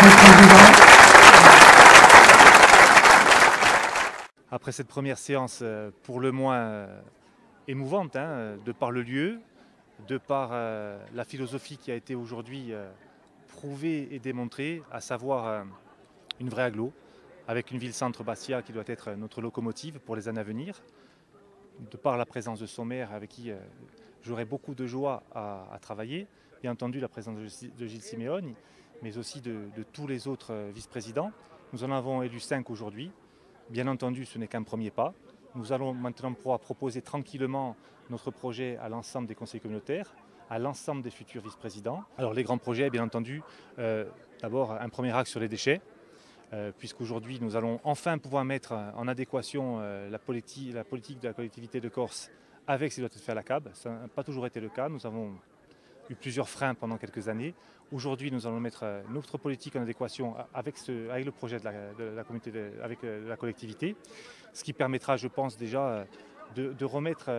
Monsieur le Président. Après cette première séance pour le moins émouvante, de par le lieu, de par la philosophie qui a été aujourd'hui prouvée et démontrée, à savoir une vraie agglo, avec une ville-centre Bastia qui doit être notre locomotive pour les années à venir, de par la présence de son maire avec qui j'aurai beaucoup de joie à travailler, bien entendu la présence de Gilles Simeoni, mais aussi de tous les autres vice-présidents. Nous en avons élu 5 aujourd'hui. Bien entendu, ce n'est qu'un premier pas. Nous allons maintenant pouvoir proposer tranquillement notre projet à l'ensemble des conseils communautaires, à l'ensemble des futurs vice-présidents. Alors les grands projets, bien entendu, d'abord un premier axe sur les déchets, puisqu'aujourd'hui nous allons enfin pouvoir mettre en adéquation la politique de la collectivité de Corse avec ce qui doit être fait à la CAB. Ça n'a pas toujours été le cas. Nous avons eu plusieurs freins pendant quelques années. Aujourd'hui, nous allons mettre notre politique en adéquation avec le projet avec la collectivité, ce qui permettra, je pense, déjà de remettre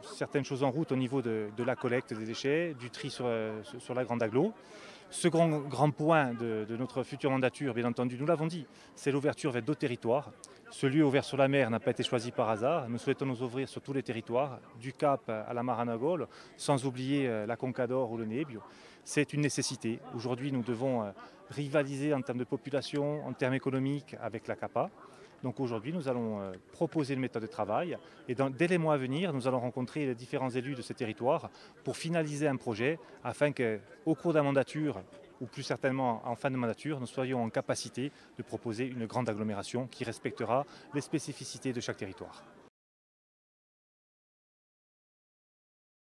certaines choses en route au niveau de la collecte des déchets, du tri sur la grande agglo. Second grand point de notre future mandature, bien entendu, nous l'avons dit, c'est l'ouverture vers d'autres territoires. Ce lieu ouvert sur la mer n'a pas été choisi par hasard. Nous souhaitons nous ouvrir sur tous les territoires, du Cap à la Maranagole, sans oublier la Concador ou le Nebbio. C'est une nécessité. Aujourd'hui, nous devons rivaliser en termes de population, en termes économiques avec la CAPA. Donc aujourd'hui, nous allons proposer une méthode de travail et dès les mois à venir, nous allons rencontrer les différents élus de ces territoires pour finaliser un projet afin qu'au cours de la mandature, ou plus certainement en fin de mandature, nous soyons en capacité de proposer une grande agglomération qui respectera les spécificités de chaque territoire.